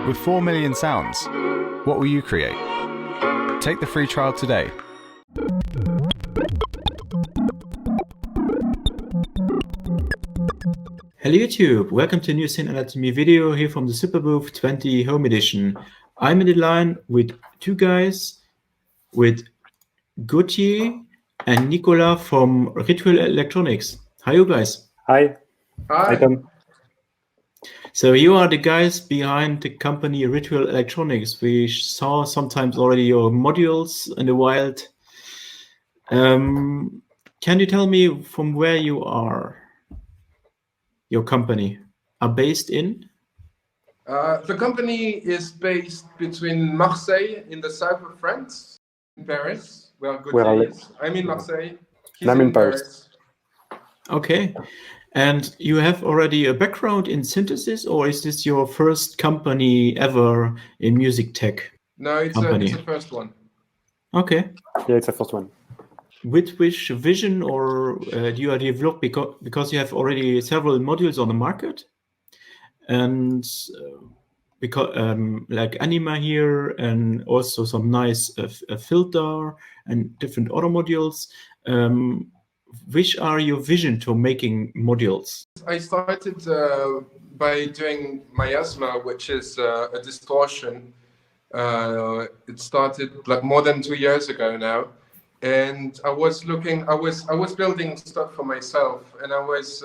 With 4 million sounds, what will you create? Take the free trial today. Hello YouTube, welcome to a new Synth Anatomy video here from the Superbooth 20HE Home Edition. I'm in the line with two guys, with Guillotine and Nicolas from Ritual Electronics. Hi you guys. Hi. Hi. Tom. So you are the guys behind the company Ritual Electronics. We saw sometimes already your modules in the wild. Can you tell me from where you are? Your company are based in? The company is based between Marseille in the south of France, in Paris, where Gauthier is. I'm in Marseille. He's I'm in Paris. Okay. And you have already a background in synthesis, or is this your first company ever in music tech? No, it's a first one. Okay. Yeah, it's the first one. With which vision or do you develop because you have already several modules on the market? And because like Anima here, and also some nice filter and different auto modules. Which are your vision to making modules? I started by doing miasma, which is a distortion. It started like more than 2 years ago now, and I was building stuff for myself, and I was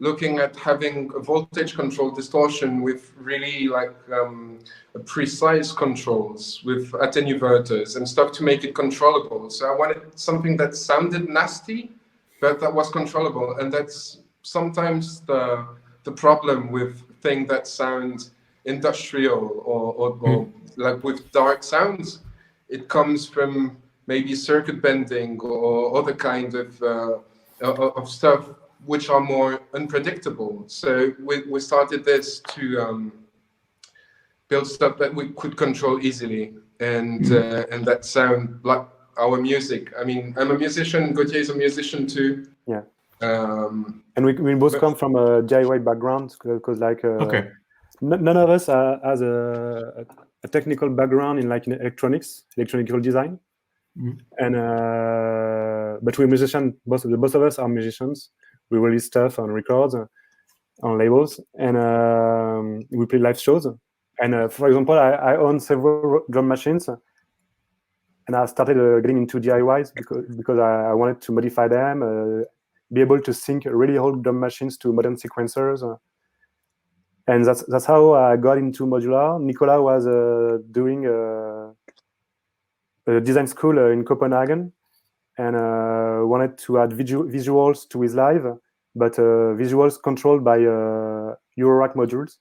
looking at having a voltage control distortion with really like precise controls with attenuators and stuff to make it controllable. So I wanted something that sounded nasty, but that was controllable. And that's sometimes the problem with things that sound industrial or like with dark sounds. It comes from maybe circuit bending or other kind of stuff which are more unpredictable. So we started this to build stuff that we could control easily and that sound like our music. I mean, I'm a musician, Gauthier is a musician too. Yeah. And we both come from a DIY background because like okay. None of us has a technical background in like in electronical design. And but we're musicians. Both of us are musicians. We release stuff on records, on labels, and we play live shows. And for example, I own several drum machines, and I started getting into DIYs because I wanted to modify them, be able to sync really old drum machines to modern sequencers. And that's how I got into modular. Nicolas was doing a design school in Copenhagen, and wanted to add visuals to his live, but visuals controlled by Eurorack modules.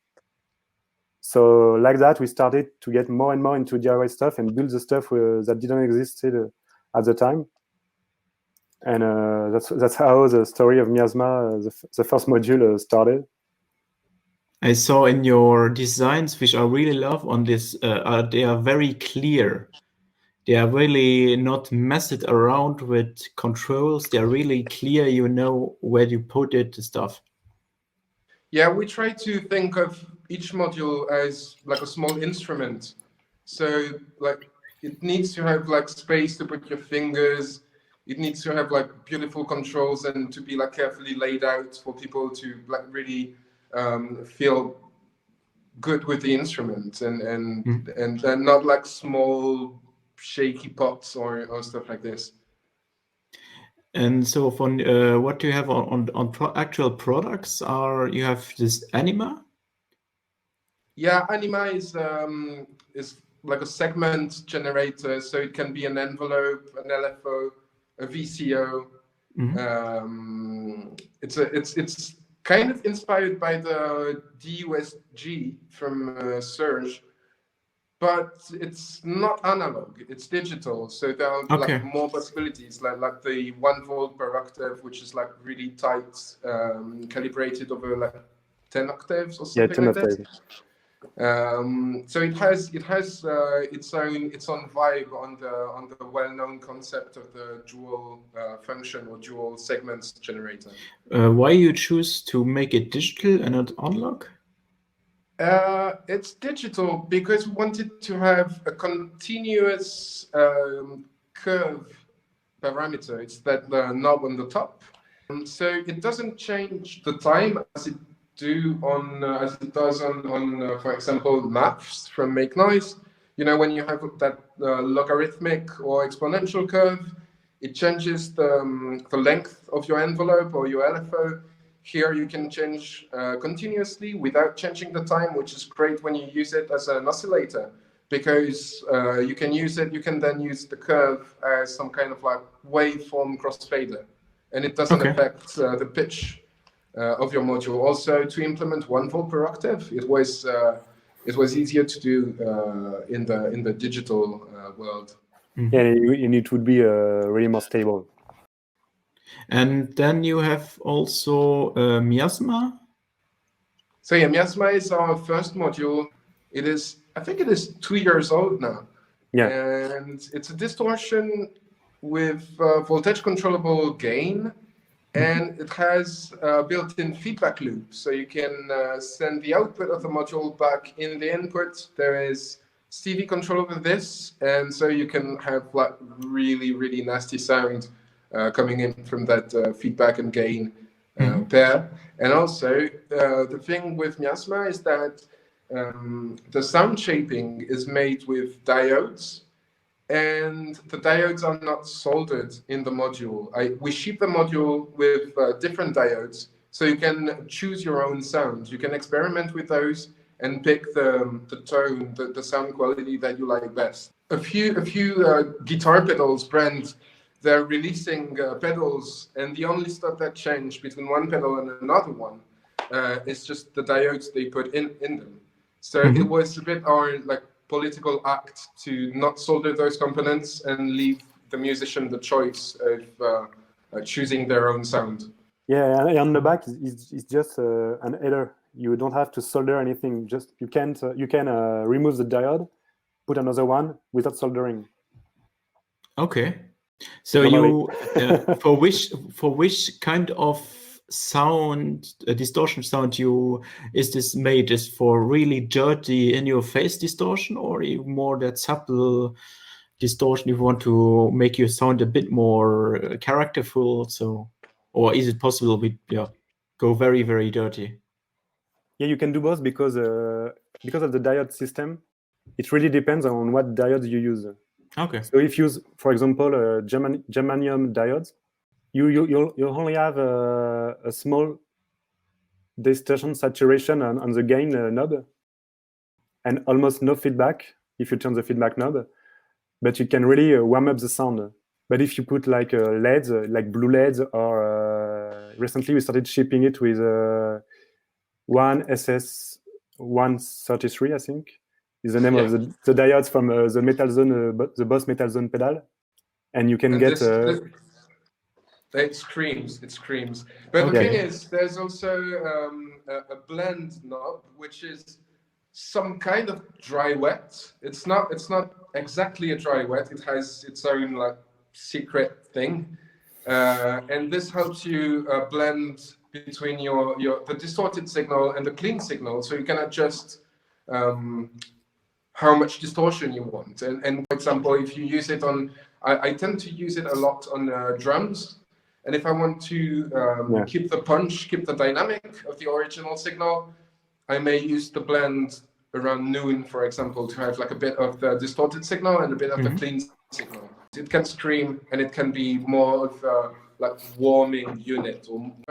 So like that, we started to get more and more into DIY stuff and build the stuff that didn't exist at the time. And that's how the story of Miasma, the first module, started. I saw in your designs, which I really love on this, they are very clear. They are really not messed around with controls. They are really clear. You know where you put it, the stuff. Yeah, we try to think of each module as like a small instrument. So like it needs to have like space to put your fingers. It needs to have like beautiful controls and to be like carefully laid out for people to like really feel good with the instrument and not like small shaky pots or stuff like this. And so, from what do you have on actual products? You have this Anima? Yeah, Anima is like a segment generator, so it can be an envelope, an LFO, a VCO. It's kind of inspired by the DUSG from Surge. But it's not analog; it's digital. So there are like more possibilities, like the 1 volt per octave, which is like really tight, calibrated over like 10 octaves or something like that. So it has its own vibe on the well-known concept of the dual function or dual segments generator. Why you choose to make it digital and not analog? It's digital because we wanted to have a continuous curve parameter. It's that knob on the top. So it doesn't change the time as it does on for example, maths from Make Noise. You know, when you have that logarithmic or exponential curve, it changes the length of your envelope or your LFO. Here you can change continuously without changing the time, which is great when you use it as an oscillator, because you can use it. You can then use the curve as some kind of like waveform crossfader, and it doesn't affect the pitch of your module. Also, to implement 1 volt per octave, it was easier to do in the digital world. Yeah, and it would be really more stable. And then you have also Miasma. So yeah, Miasma is our first module. I think it is 2 years old now. Yeah. And it's a distortion with voltage controllable gain, and it has a built-in feedback loop. So you can send the output of the module back in the input. There is CV control over this, and so you can have like really, really nasty sound coming in from that feedback and gain pair. And also, the thing with Miasma is that the sound shaping is made with diodes, and the diodes are not soldered in the module. We ship the module with different diodes, so you can choose your own sound. You can experiment with those and pick the tone, the sound quality that you like best. A few guitar pedals brands, they're releasing pedals, and the only stuff that changed between one pedal and another one is just the diodes they put in them. So it was a bit our like political act to not solder those components and leave the musician the choice of choosing their own sound. Yeah, and on the back it's just an header. You don't have to solder anything. Just you can remove the diode, put another one without soldering. Okay. So you for which kind of sound, distortion sound, is this made? Is for really dirty in your face distortion, or more that subtle distortion you want to make your sound a bit more characterful? So, or is it possible we go very, very dirty? Yeah, you can do both because of the diode system. It really depends on what diodes you use. Okay. So if you use, for example, germanium diodes, you'll only have a small distortion saturation on the gain knob, and almost no feedback if you turn the feedback knob. But you can really warm up the sound. But if you put like LEDs, like blue LEDs, or recently we started shipping it with one SS133, I think, is the name of the diodes from the Metal Zone, the Boss Metal Zone pedal, and you can get. It screams. But the thing is, there's also a blend knob, which is some kind of dry wet. It's not exactly a dry wet. It has its own like secret thing, and this helps you blend between the distorted signal and the clean signal, so you can adjust how much distortion you want. And for example, if you use it on, I tend to use it a lot on drums. And if I want to keep the punch, keep the dynamic of the original signal, I may use the blend around noon, for example, to have like a bit of the distorted signal and a bit of the clean signal. It can scream, and it can be more of like warming unit.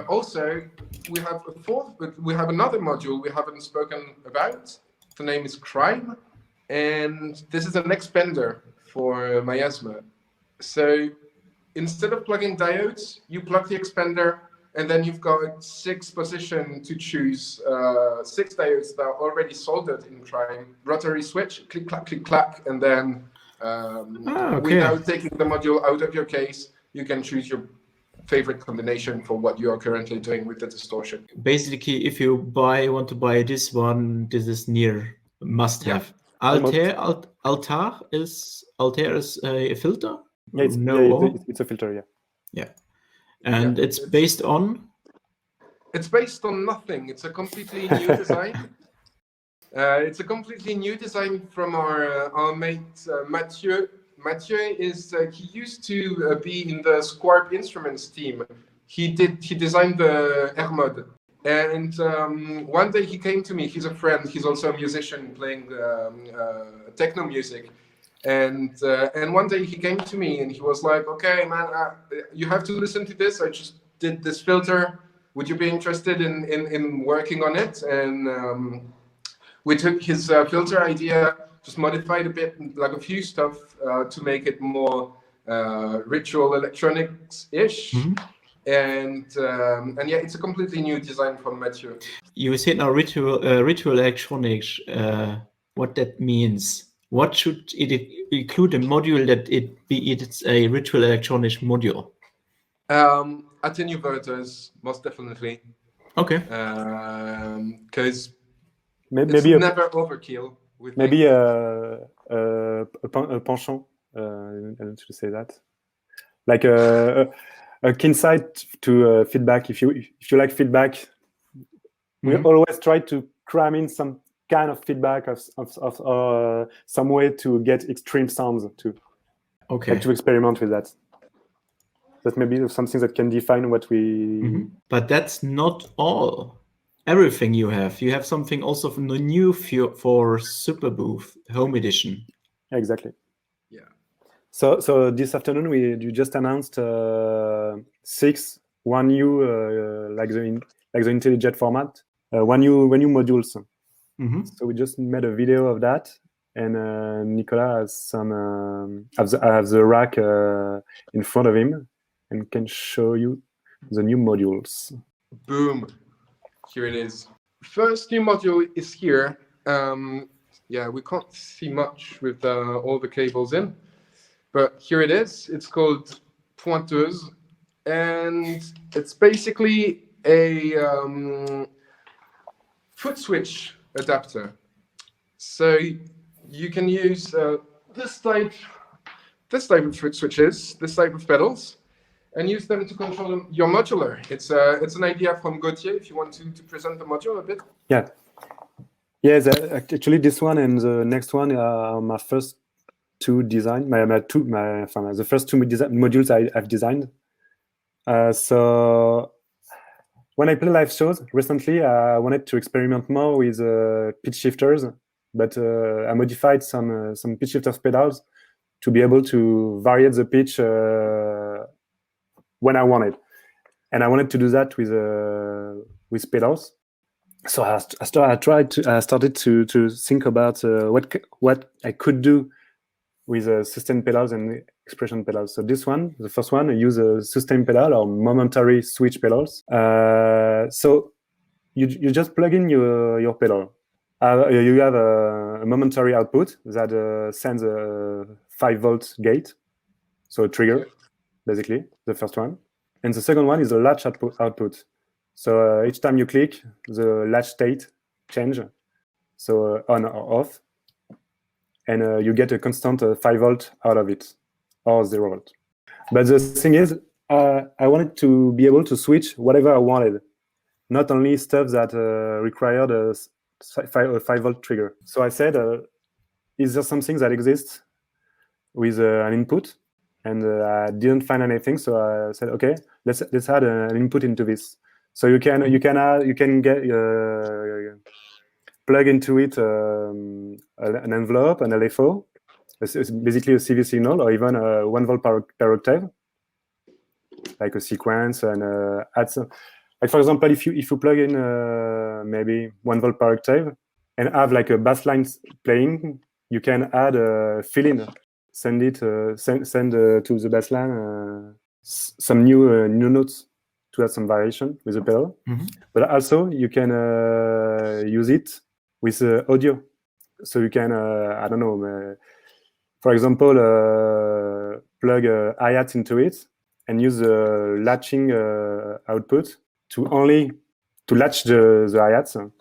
Also, we have another module we haven't spoken about. The name is Crime, and this is an expander for Miasma. So instead of plugging diodes, you plug the expander, and then you've got 6 positions to choose, 6 diodes that are already soldered in Crime. Rotary switch, click, clack, and then without taking the module out of your case, you can choose your favorite combination for what you are currently doing with the distortion. Basically, if you want to buy this one, this is near must-have. Altair is a filter? Yeah, it's a filter, yeah. And it's based on? It's based on nothing. It's a completely new design. It's a completely new design from our mate Mathieu. Mathieu is he used to be in the Squarp Instruments team. He designed the R mode, and one day he came to me. He's a friend. He's also a musician playing techno music, and one day he came to me and he was like, "Okay, man, you have to listen to this. I just did this filter. Would you be interested in working on it?" And we took his filter idea, just modified a bit, like a few stuff to make it more ritual electronics-ish. And yeah, it's a completely new design from Mathieu. You said now ritual electronics. What that means? What should it include a module that it's a ritual electronics module? Attenuators, most definitely. Okay. Because maybe it's never overkill. With maybe a penchant. I don't to say that. Like a keen sight to feedback. If you like feedback, we always try to cram in some kind of feedback of some way to get extreme sounds too. Okay. Like to experiment with that. That may be something that can define what we. But that's not all. Everything you have. You have something also from the new for Superbooth Home Edition. Exactly. Yeah. So this afternoon you just announced 6 one new like the IntelliJet format, one new modules. So we just made a video of that, and Nicolas has some have the rack in front of him and can show you the new modules. Boom. Here it is. First new module is here. Yeah, we can't see much with all the cables in, but here it is. It's called Pointeuse, and it's basically a foot switch adapter. So you can use this type of foot switches, this type of pedals, and use them to control your modular. It's an idea from Gauthier, if you want to present the module a bit. Yeah. Yes, actually this one and the next one are my first two design, the first two modules I've designed. So when I play live shows recently, I wanted to experiment more with pitch shifters, but I modified some pitch shifters pedals to be able to vary the pitch when I wanted, and I wanted to do that with pedals. So I started to think about what I could do with sustain pedals and expression pedals. So this one, the first one, I use a sustain pedal or momentary switch pedals. So you just plug in your pedal. You have a momentary output that sends a 5-volt gate, so a trigger, basically, the first one. And the second one is a latch output. So each time you click, the latch state change, so on or off, and you get a constant 5-volt out of it, or 0-volt. But the thing is, I wanted to be able to switch whatever I wanted, not only stuff that required a 5-volt trigger. So I said, is there something that exists with an input? And I didn't find anything, so I said, okay, let's add an input into this. So you can get plug into it an envelope, an LFO. It's basically a CV signal, or even a 1 volt per octave, like a sequence, and add some. Like for example, if you plug in maybe 1 volt per octave and have like a bass line playing, you can add a fill-in, send to the bass line some new notes to add some variation with the pedal. But also you can use it with audio. So you can, I don't know, for example, plug a hi-hat into it and use the latching output to latch the hi-hats and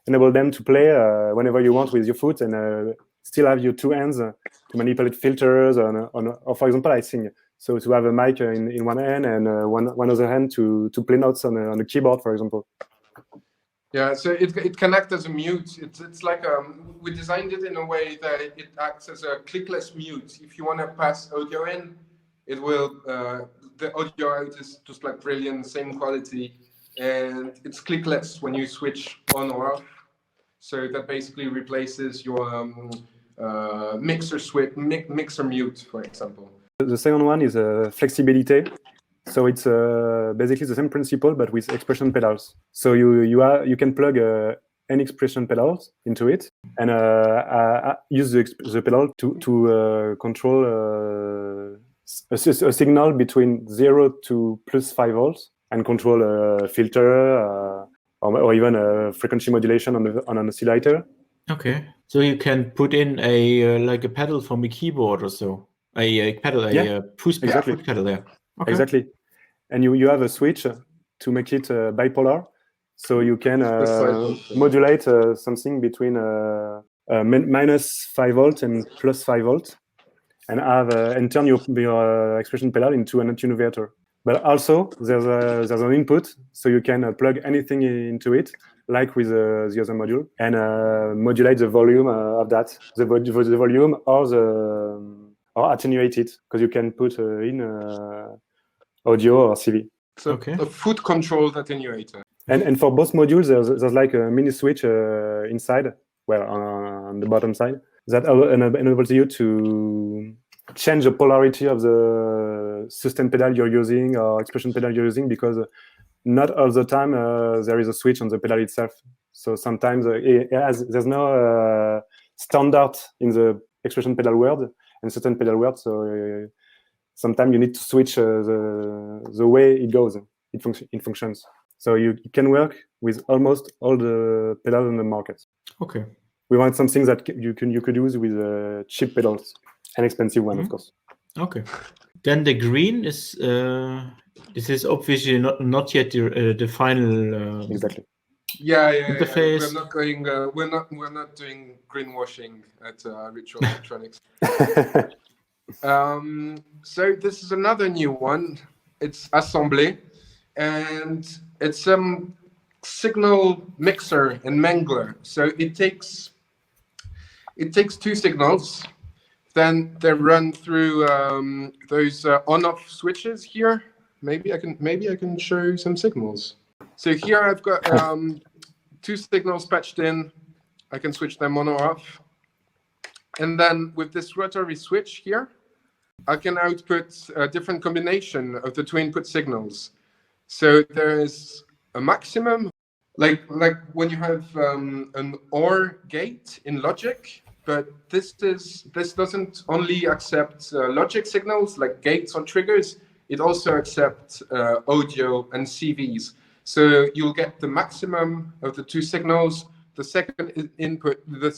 enable them to play whenever you want with your foot, and still have your two hands to manipulate filters or for example, I sing. So to have a mic in one hand and one other hand to play notes on the keyboard, for example. Yeah, so it can act as a mute. It's like we designed it in a way that it acts as a clickless mute. If you want to pass audio in, it will. The audio out is just like brilliant, same quality, and it's clickless when you switch on or off. So that basically replaces your mixer mute, for example. The second one is flexibility. So it's basically the same principle, but with expression pedals. So you can plug any expression pedals into it and use the pedal to control a signal between 0 to +5 volts and control a filter or even a frequency modulation on an oscillator. Okay, so you can put in a like a pedal from a keyboard or so. A pedal, a push pedal there. Okay. Exactly. And you have a switch to make it bipolar. So you can modulate something between -5 volts and +5 volts and turn your expression pedal into an attenuator. But also there's an input, so you can plug anything into it, like with the other module, and modulate the volume of that, the volume or attenuate it, because you can put in audio or CV. So a foot controlled attenuator. And for both modules, there's like a mini switch inside, well, on the bottom side, that enables you to change the polarity of the sustain pedal you're using or expression pedal you're using, because not all the time there is a switch on the pedal itself. So sometimes there's no standard in the expression pedal world and sustain pedal world. So sometimes you need to switch the way it goes, it functions. So you can work with almost all the pedals on the market. Okay. We want something that you could use with cheap pedals, an expensive one, of course. Okay. Then the green is this is obviously not yet the final exactly. interface. We're not going. We're not doing greenwashing at Ritual Electronics. So this is another new one. It's Assemblée, and it's signal mixer and mangler. So it takes two signals, then they run through those on-off switches here. Maybe I can show you some signals. So here I've got two signals patched in. I can switch them on or off. And then with this rotary switch here, I can output a different combination of the two input signals. So there is a maximum, like when you have an OR gate in logic, but this doesn't only accept logic signals like gates or triggers. It also accepts audio and CVs. So you'll get the maximum of the two signals. The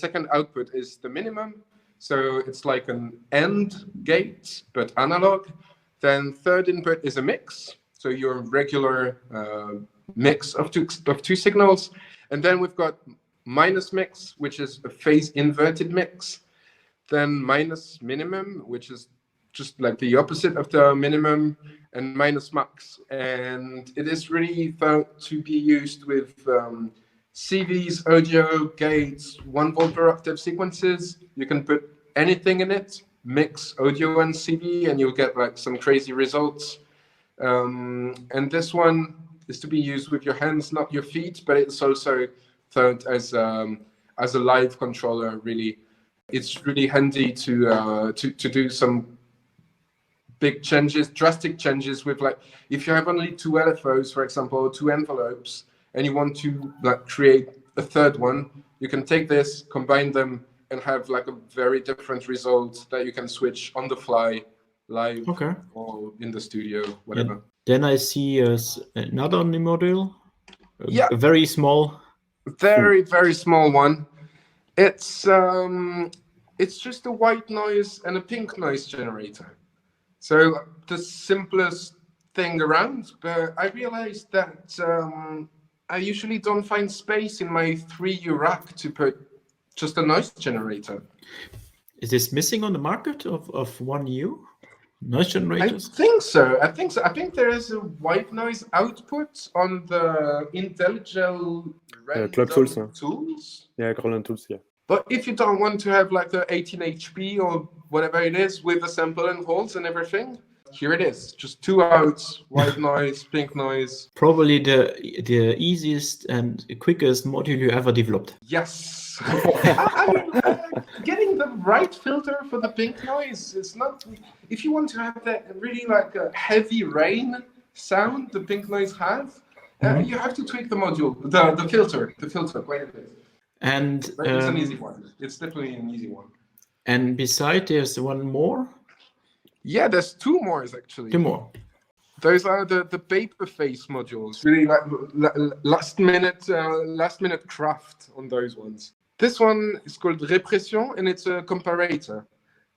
second output is the minimum. So it's like an AND gate, but analog. Then third input is a mix. So your regular mix of two signals. And then we've got minus mix, which is a phase inverted mix. Then minus minimum, which is just like the opposite of the minimum, and minus max. And it is really thought to be used with CVs, audio, gates, 1 volt per octave sequences. You can put anything in it, mix audio and CV, and you'll get like some crazy results. And this one is to be used with your hands, not your feet, but it's also thought as a live controller. Really, it's really handy to do some big changes, drastic changes with, like, if you have only two LFOs, for example, two envelopes, and you want to like create a third one, you can take this, combine them, and have like a very different result that you can switch on the fly, live, or in the studio, whatever. And then I see another on the module. A very small. Very, very small one. It's just a white noise and a pink noise generator. So the simplest thing around, but I realized that I usually don't find space in my 3U rack to put just a noise generator. Is this missing on the market of 1U? Noise I generators? think so. I think there is a white noise output on the IntelliGel Cloud tools, huh? tools. Yeah, Roland tools. Yeah. But if you don't want to have like the 18HP or whatever it is with the sample and holds and everything, here it is. Just 2 outs, white noise, pink noise. Probably the easiest and quickest module you ever developed. Yes. I mean, getting the right filter for the pink noise is not. If you want to have that really like a heavy rain sound the pink noise has, you have to tweak the module, the filter quite a bit. And But it's an easy one. It's definitely an easy one. And beside, there's one more. Yeah, there's 2 more actually. 2 more. Those are the paper face modules. Really like last minute craft on those ones. This one is called Repression, and it's a comparator.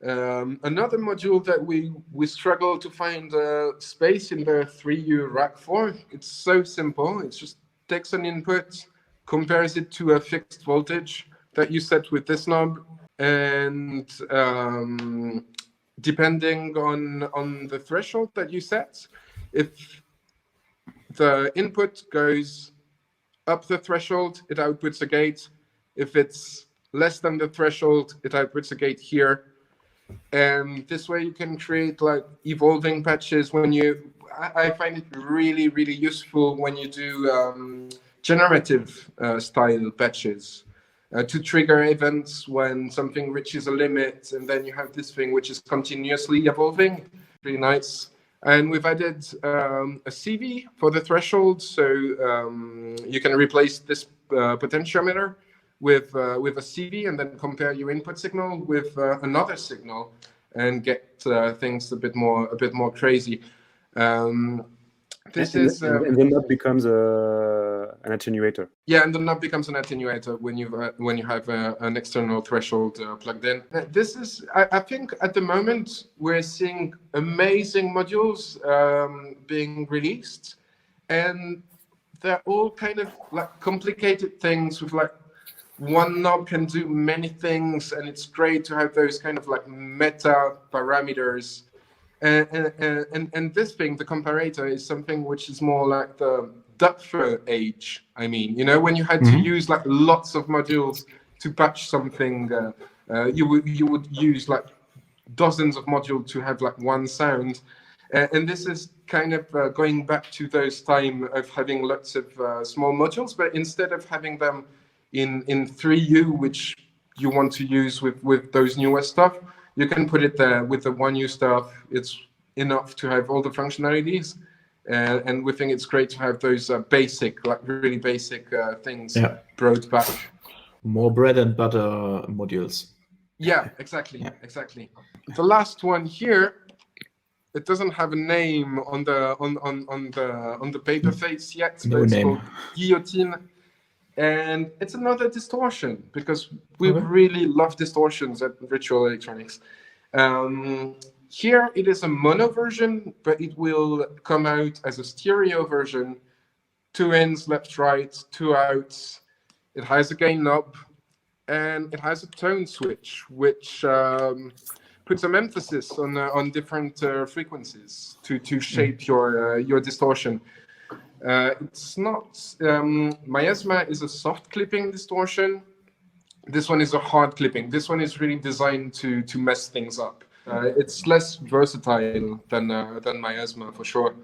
Another module that we struggle to find space in the 3U rack for. It's so simple. It just takes an input, compares it to a fixed voltage that you set with this knob, and depending on the threshold that you set, if the input goes up the threshold, it outputs a gate. If it's less than the threshold, it outputs a gate here. And this way you can create like evolving patches when you, I find it really, really useful when you do generative style patches to trigger events when something reaches a limit, and then you have this thing which is continuously evolving. Really nice. And we've added a CV for the threshold, so you can replace this potentiometer with a CV and then compare your input signal with another signal and get things a bit more crazy. This is and then that becomes an attenuator. Yeah, and the knob becomes an attenuator when you have an external threshold plugged in. This is, I think, at the moment we're seeing amazing modules being released, and they're all kind of like complicated things with like one knob can do many things, and it's great to have those kind of like meta parameters. And this thing, the comparator, is something which is more like the Dupfer age. I mean, you know, when you had to use like lots of modules to patch something, you would use like dozens of modules to have like one sound. And this is kind of going back to those time of having lots of small modules, but instead of having them in 3U, which you want to use with those newer stuff, you can put it there with the 1U stuff. It's enough to have all the functionalities. And we think it's great to have those basic, like really basic things brought back. More bread and butter modules. Yeah, exactly, exactly. The last one here, it doesn't have a name on the paper face yet, but it's called Guillotine. And it's another distortion, because we really love distortions at Virtual Electronics. Here it is a mono version, but it will come out as a stereo version. 2 ins, left, right, 2 outs. It has a gain knob, and it has a tone switch, which puts some emphasis on different frequencies to shape your distortion. It's not, Miasma is a soft clipping distortion. This one is a hard clipping. This one is really designed to mess things up. It's less versatile than Miasma for sure,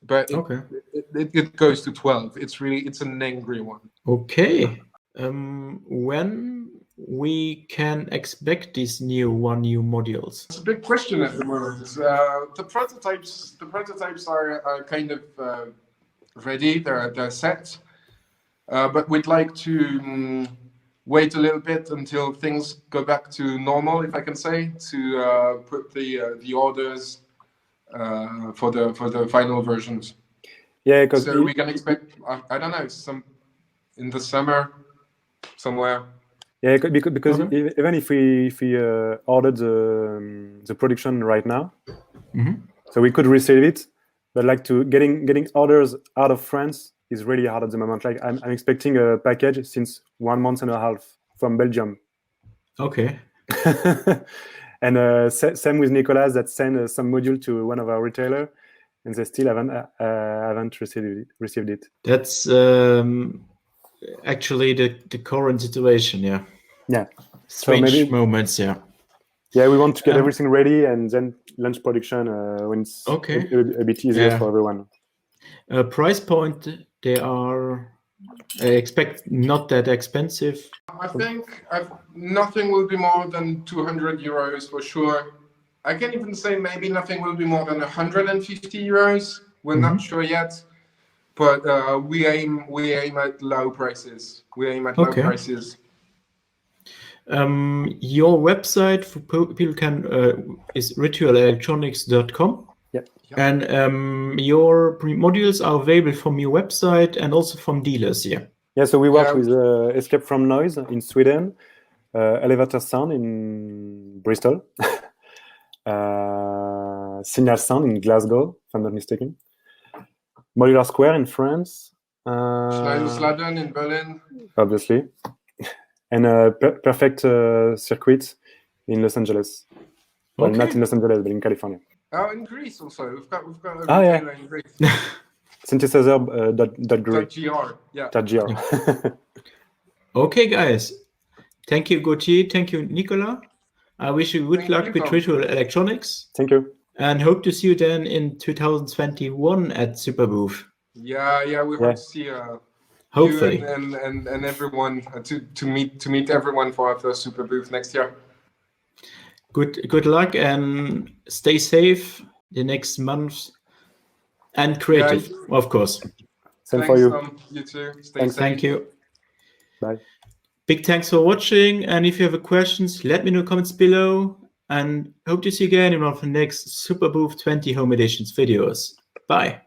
but it goes to 12. It's an angry one. Okay. When we can expect these new 1U modules? It's a big question at the moment. The prototypes are kind of ready. They're set, but we'd like to wait a little bit until things go back to normal, if I can say, to put the orders for the final versions. Yeah, because so we can expect, I don't know, some in the summer somewhere. Yeah, because even if we ordered the production right now, so we could receive it, but like getting orders out of France is really hard at the moment. Like I'm expecting a package since 1.5 months from Belgium. Okay. And same with Nicolas that sent some module to one of our retailer, and they still haven't received it. That's actually the current situation. Yeah. Yeah. Strange maybe- moments. Yeah. Yeah, we want to get everything ready and then launch production when it's Okay. a bit easier Yeah. for everyone. Price point, they are, I expect, not that expensive. I think nothing will be more than 200 euros for sure. I can even say maybe nothing will be more than 150 euros. We're not sure yet, but we aim at low prices. We aim at Okay. low prices. Your website for people can is ritualelectronics.com. Yeah. And your modules are available from your website and also from dealers. Yeah. Yeah, so we work Yeah. with Escape from Noise in Sweden, Elevator Sound in Bristol, Signal Sound in Glasgow, if I'm not mistaken, Modular Square in France, Schneidersladen in Berlin. obviously, and Perfect Circuit in Los Angeles. Well, Okay. not in Los Angeles, but in California. Oh, in Greece also. We've got a Oh, yeah. retailer in Greece. Synthesizer.gr. .gr. Yeah. .gr. Okay, guys. Thank you, Gauthier. Thank you, Nicolas. I wish you good Thank luck you, with Tom. Ritual Electronics Thank you. and hope to see you then in 2021 at Superbooth. Yeah, we Yeah. hope to see Hopefully. you and everyone to meet everyone for our first Superbooth next year. Good luck and stay safe the next month and creative, of course. Same Thanks, for you. Tom. You too. Stay Thanks. safe. Thank you. Bye. Big thanks for watching, and if you have questions, let me know in the comments below, and hope to see you again in one of the next Superbooth 20 Home Editions videos. Bye.